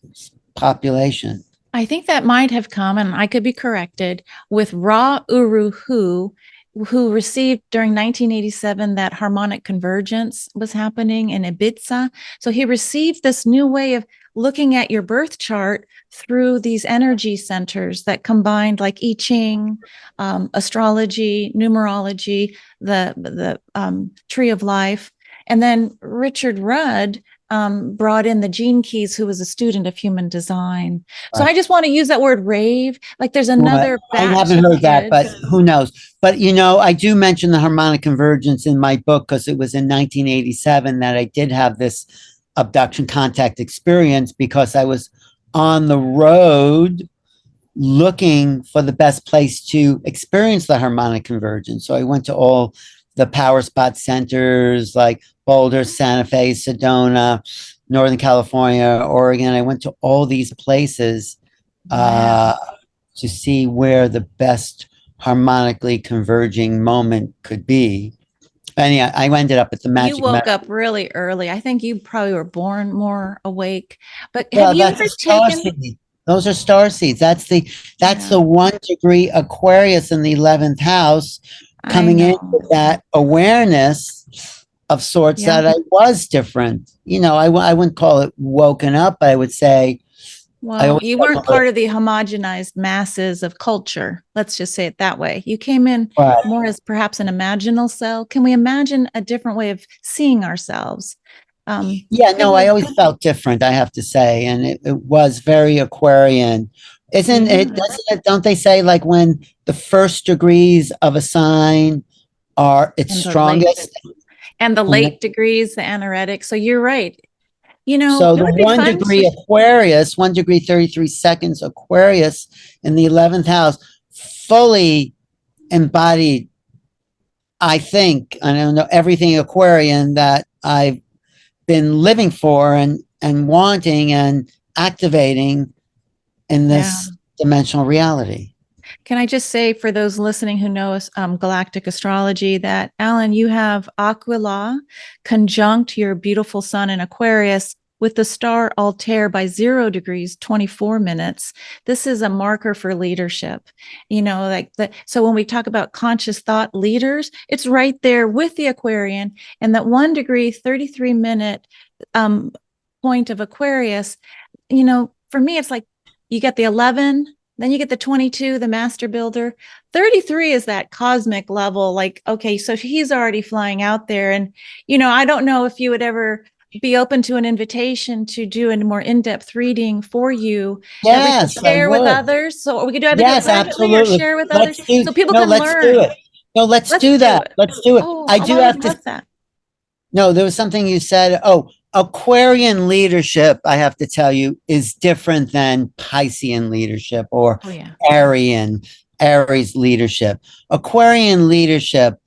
population? I think that might have come, and I could be corrected, with Ra Uru Hu, who received during 1987 that harmonic convergence was happening in Ibiza. So he received this new way of looking at your birth chart through these energy centers that combined like I Ching, astrology, numerology, the tree of life. And then Richard Rudd brought in the Gene Keys, who was a student of human design. So I just want to use that word rave. Like there's another. I haven't heard that, but who knows? But I do mention the harmonic convergence in my book because it was in 1987 that I did have this abduction contact experience, because I was on the road looking for the best place to experience the harmonic convergence. So I went to all the power spot centers like Boulder, Santa Fe, Sedona, Northern California, Oregon. I went to all these places Wow. to see where the best harmonically converging moment could be. And yeah, I ended up at the You Magic woke Meadow. up really early. I think you probably were born more awake. But have Well, you that's a ever star taken? seed. Those are star seeds. That's Yeah, the 1 degree Aquarius in the 11th house I coming in know. with that awareness of sorts Yeah. that I was different. I wouldn't call it woken up. I would say I Well, always you weren't call it part of the homogenized masses of culture. Let's just say it that way. You came in right. more as perhaps an imaginal cell. Can we imagine a different way of seeing ourselves? Yeah, no, I Really? always felt different, I have to say, and it was very Aquarian. Isn't it? Yeah. Doesn't it? Don't they say like when the first degrees of a sign are its And the late strongest? and the And the, late degrees, the anoretic. So you're right. You know, so it the would be one fun degree to. Aquarius, 1 degree 33 seconds Aquarius in the 11th house, fully embodied, I think, I don't know, everything Aquarian that I've been living for and wanting and activating in Yeah. this dimensional reality. Can I just say for those listening who know galactic astrology that Alan, you have Aquila conjunct your beautiful sun in Aquarius with the star Altair by 0 degrees 24 minutes. This is a marker for leadership. Like the so when we talk about conscious thought leaders, it's right there with the Aquarian and that 1 degree 33 minute um, point of Aquarius. For me, it's like you get the 11, then you get the 22, the master builder. 33 is that cosmic level. Like, okay, so he's already flying out there. And, I don't know if you would ever be open to an invitation to do a more in-depth reading for you that we could Yes, I share with would. others. So we could either do it Yes, privately or absolutely. share with others so people can Let's do learn. it. No, let's Let's do do that. it. Let's do it. Oh, I I do have would to. love that. No, there was something you said. Oh, Aquarian leadership, I have to tell you, is different than Piscean leadership or Oh, yeah. Arian, Aries leadership. Aquarian leadership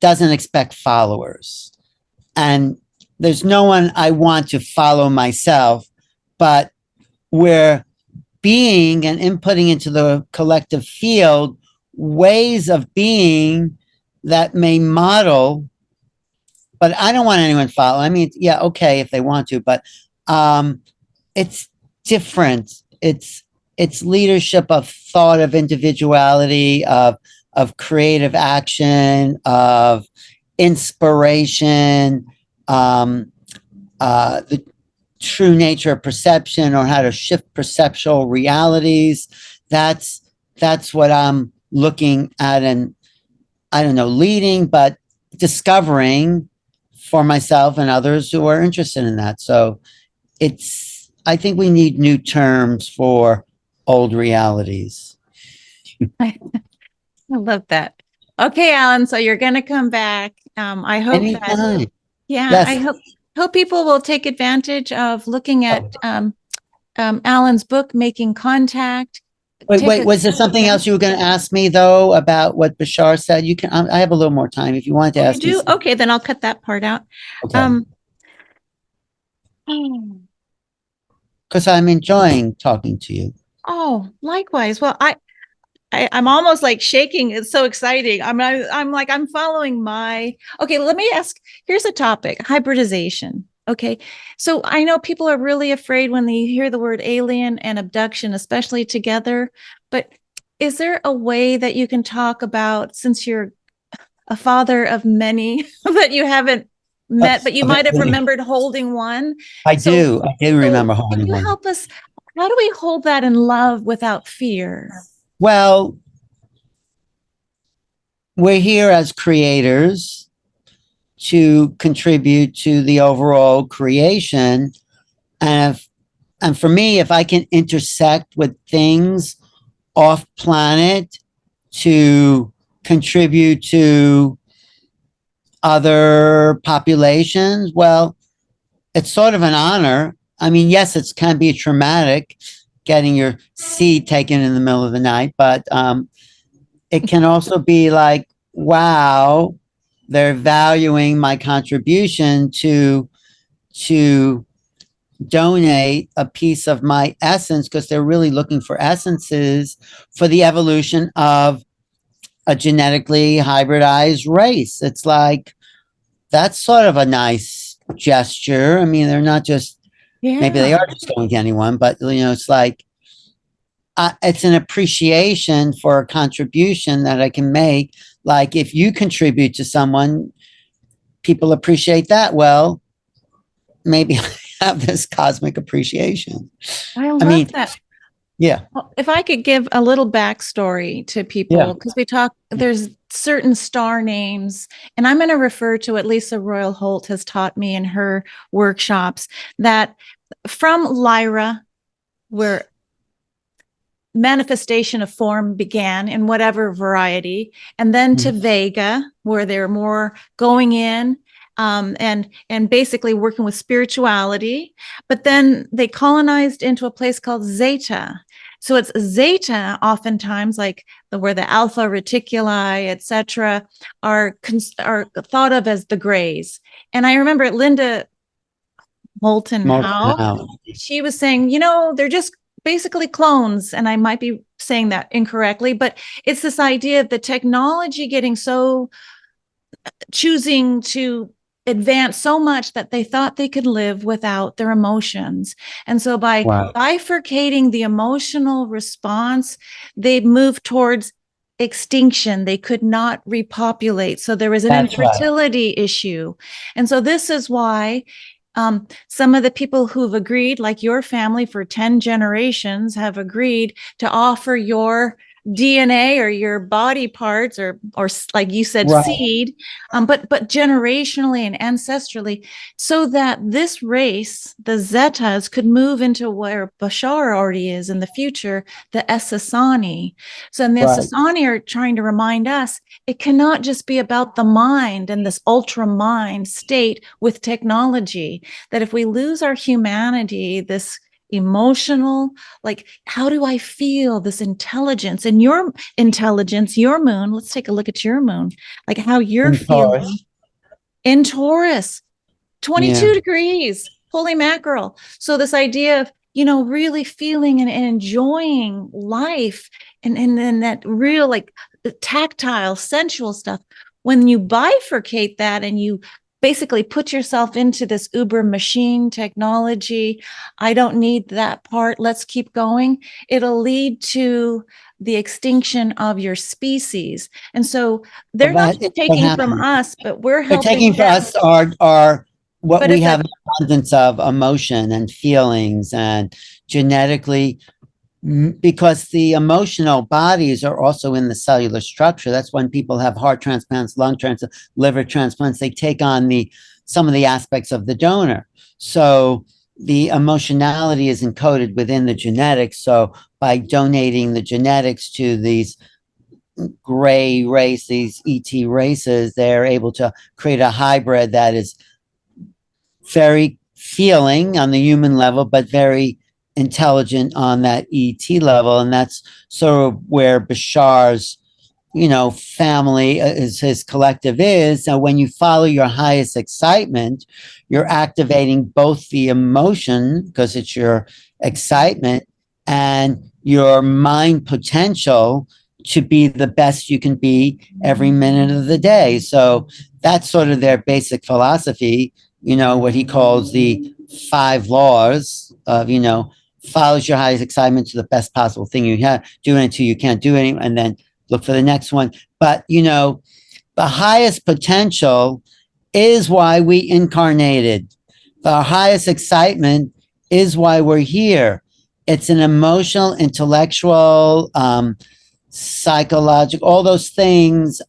doesn't expect followers. And there's no one I want to follow myself, but we're being and inputting into the collective field ways of being that may model, but I don't want anyone to follow. I mean, yeah, okay, if they want to, but um, it's different. It's leadership of thought, of individuality, of creative action, of inspiration, the true nature of perception or how to shift perceptual realities. That's that's what I'm looking at and I don't know, leading, but discovering for myself and others who are interested in that. So I think we need new terms for old realities. I love that. Okay, Alan. So you're going to come back. I hope that. Anytime. Yeah, I Yes. hope people will take advantage of looking at Oh, Alan's book, Making Contact. Take wait. a Was there something yeah. else you were going to ask me though about what Bashar said? You can. I have a little more time if you wanted to Oh, you ask me do? something. Okay, then I'll cut that part out. Okay. Um, Because I'm enjoying talking to you. oh, likewise. Well, I'm almost like shaking. It's so exciting. I'm like I'm following my. Okay, let me ask. Here's a topic: hybridization. Okay, so I know people are really afraid when they hear the word alien and abduction, especially together. But is there a way that you can talk about, since you're a father of many that you haven't met, but you might have remembered holding one? I So, do. I do so remember can holding you one. help us? How do we hold that in love without fear? Well, we're here as creators to contribute to the overall creation. And for me, if I can intersect with things off planet to contribute to other populations, well, it's sort of an honor. I mean, yes, it can be traumatic, getting your seed taken in the middle of the night, but it can also be like, wow, they're valuing my contribution to donate a piece of my essence because they're really looking for essences for the evolution of a genetically hybridized race. It's like that's sort of a nice gesture. I mean, they're not just maybe they Yeah. are just going to anyone, but it's like it's an appreciation for a contribution that I can make. Like if you contribute to someone, people appreciate that. Well, maybe I have this cosmic appreciation. I I love mean, that. yeah, Well, if I could give a little backstory to yeah, people, because we talk, there's certain star names, and I'm going to refer to what Lisa Royal Holt has taught me in her workshops that from Lyra, where manifestation of form began in whatever variety, and then to Vega, where they're more going in and basically working with spirituality. But then they colonized into a place called Zeta. So it's Zeta, oftentimes like where the alpha reticuli, etc., are thought of as the grays. And I remember Linda Moulton Moulton Howe, Howe. she was saying, they're just basically clones. And I might be saying that incorrectly, but it's this idea of the technology getting so choosing to advance so much that they thought they could live without their emotions. And so by Wow. bifurcating the emotional response, they moved towards extinction. They could not repopulate. So there was an That's right. infertility issue. And so this is why some of the people who've agreed, like your family for 10 generations, have agreed to offer your DNA or your body parts or like you said, Right. seed, but generationally and ancestrally, so that this race, the Zetas, could move into where Bashar already is in the future, the Essassani. So and the Right. Essassani are trying to remind us it cannot just be about the mind and this ultra mind state with technology, that if we lose our humanity, this emotional, like, how do I feel this intelligence and your intelligence, your moon? Let's take a look at your moon, like how you're In feeling Taurus. in Taurus, 22 Yeah. degrees, holy mackerel. So, this idea of, really feeling and enjoying life and then that real, like, tactile, sensual stuff. When you bifurcate that and you basically put yourself into this uber machine technology, I don't need that part, let's keep going, it'll lead to the extinction of your species. And so Well, they're not that just is what taking from happened. us, but we're They're helping taking for them. us our what But we it's have a an abundance of emotion and feelings and genetically because the emotional bodies are also in the cellular structure. That's when people have heart transplants, lung transplants, liver transplants. They take on some of the aspects of the donor. So the emotionality is encoded within the genetics. So by donating the genetics to these gray race, these ET races, they're able to create a hybrid that is very feeling on the human level, but very intelligent on that ET level. And that's sort of where Bashar's, family is his collective is. So when you follow your highest excitement, you're activating both the emotion because it's your excitement and your mind potential to be the best you can be every minute of the day. So that's sort of their basic philosophy, what he calls the 5 laws of, follows your highest excitement to the best possible thing you have, do it until you can't do it, and then look for the next one. But, the highest potential is why we incarnated. The highest excitement is why we're here. It's an emotional, intellectual, psychological, all those things,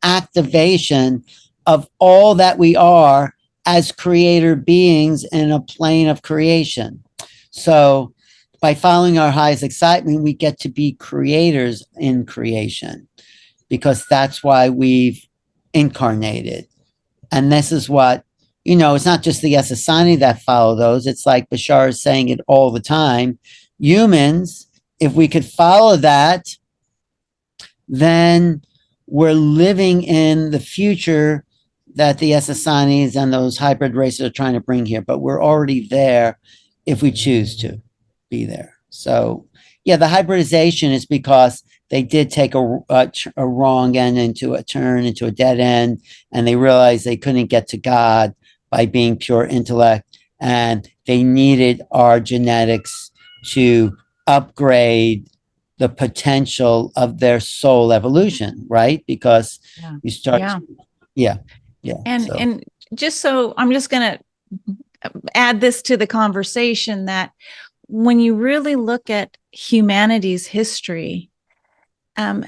activation of all that we are as creator beings in a plane of creation. So by following our highest excitement, we get to be creators in creation because that's why we've incarnated. And this is what, it's not just the Essassani that follow those. It's like Bashar is saying it all the time. humans, if we could follow that, then we're living in the future that the SSINs and those hybrid races are trying to bring here, but we're already there if we choose to be there. So, yeah, the hybridization is because they did take a wrong end into a turn, into a dead end, and they realized they couldn't get to God by being pure intellect, and they needed our genetics to upgrade the potential of their soul evolution, right? Because you start, yeah. And just so I'm just going to add this to the conversation that when you really look at humanity's history, it's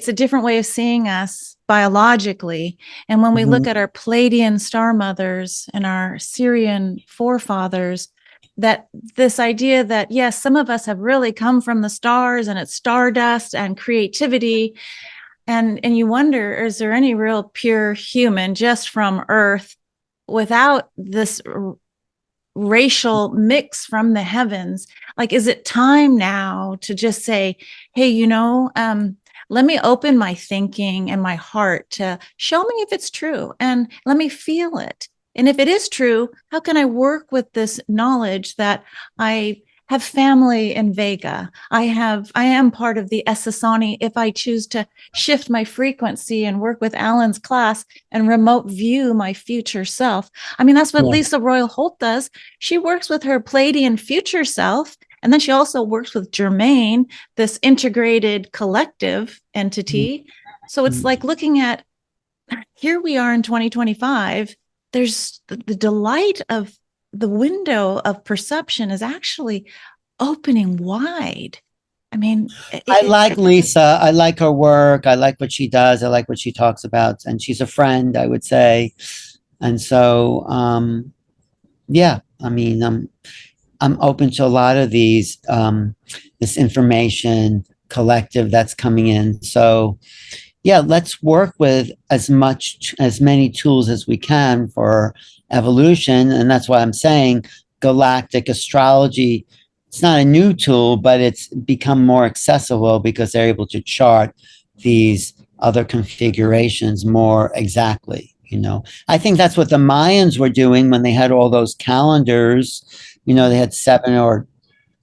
a different way of seeing us biologically. And when we look at our Pleiadian star mothers and our Sirian forefathers, that this idea that, yes, some of us have really come from the stars and it's stardust and creativity. And you wonder, is there any real pure human just from Earth without this racial mix from the heavens? Like, is it time now to just say, hey, let me open my thinking and my heart to show me if it's true and let me feel it. And if it is true, how can I work with this knowledge that I have family in Vega? I am part of the SSIN if I choose to shift my frequency and work with Alan's class and remote view my future self. I mean, that's what Lisa Royal Holt does. She works with her Pleiadian future self. And then she also works with Germain, this integrated collective entity. So it's like looking at, here we are in 2025. There's the delight of the window of perception is actually opening wide. I mean, I like Lisa. I like her work. I like what she does. I like what she talks about. And she's a friend, I would say. And so, yeah, I mean, I'm open to a lot of these, this information collective that's coming in. So, yeah, let's work with as many tools as we can for evolution. And that's why I'm saying galactic astrology. It's not a new tool, but it's become more accessible because they're able to chart these other configurations more exactly. I think that's what the Mayans were doing when they had all those calendars. They had 7 or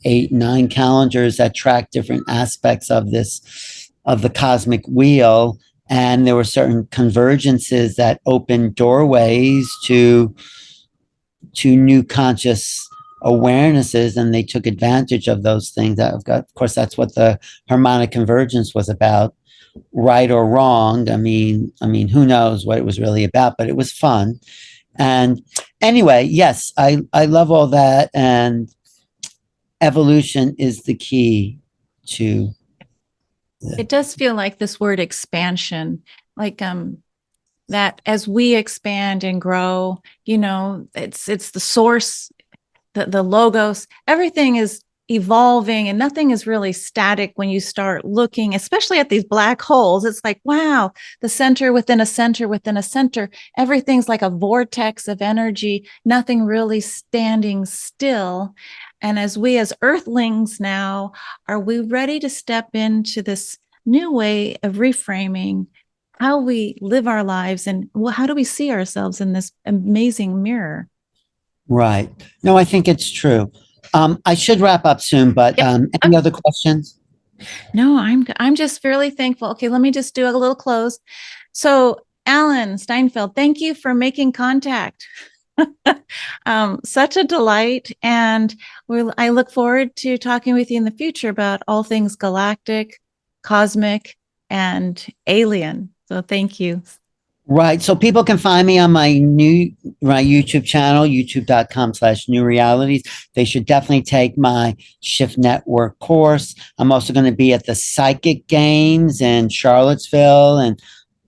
8, 9 calendars that track different aspects of the cosmic wheel. And there were certain convergences that opened doorways to new conscious awarenesses, and they took advantage of those things. Of course, that's what the harmonic convergence was about, right or wrong. I mean, who knows what it was really about, but it was fun. And anyway, yes, I love all that, and evolution is the key to. It does feel like this word expansion, like that as we expand and grow, it's the source, the logos, everything is evolving and nothing is really static when you start looking, especially at these black holes. It's like, wow, the center within a center within a center. Everything's like a vortex of energy, nothing really standing still. And as Earthlings now, are we ready to step into this new way of reframing how we live our lives and how do we see ourselves in this amazing mirror? Right. No, I think it's true. I should wrap up soon, but any other questions? No, I'm just fairly thankful. Okay, let me just do a little close. So, Alan Steinfeld, thank you for making contact. Such a delight, and I look forward to talking with you in the future about all things galactic, cosmic, and alien. So, thank you. Right. So people can find me on my YouTube channel, youtube.com/new realities. They should definitely take my Shift Network course. I'm also going to be at the Psychic Games in Charlottesville and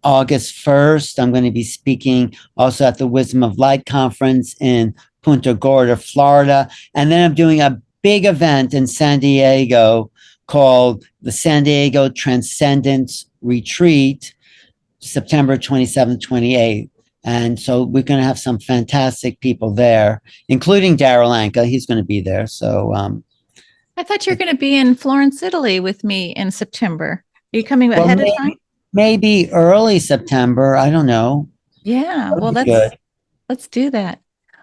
August 1st. I'm going to be speaking also at the Wisdom of Light conference in Punta Gorda, Florida. And then I'm doing a big event in San Diego called the San Diego Transcendence Retreat, September 27th, 28th. And so we're going to have some fantastic people there, including Daryl Anka. He's going to be there. So I thought you were going to be in Florence, Italy with me in September. Are you coming well, ahead of time? maybe early September. I don't know. Yeah, well, That'd be good. let's do that.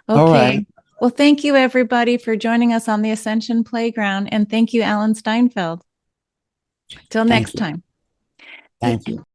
All Okay. right. Well, thank you everybody for joining us on the Ascension Playground, and thank you, Alan Steinfeld. Till Thank next you. time. Thank you.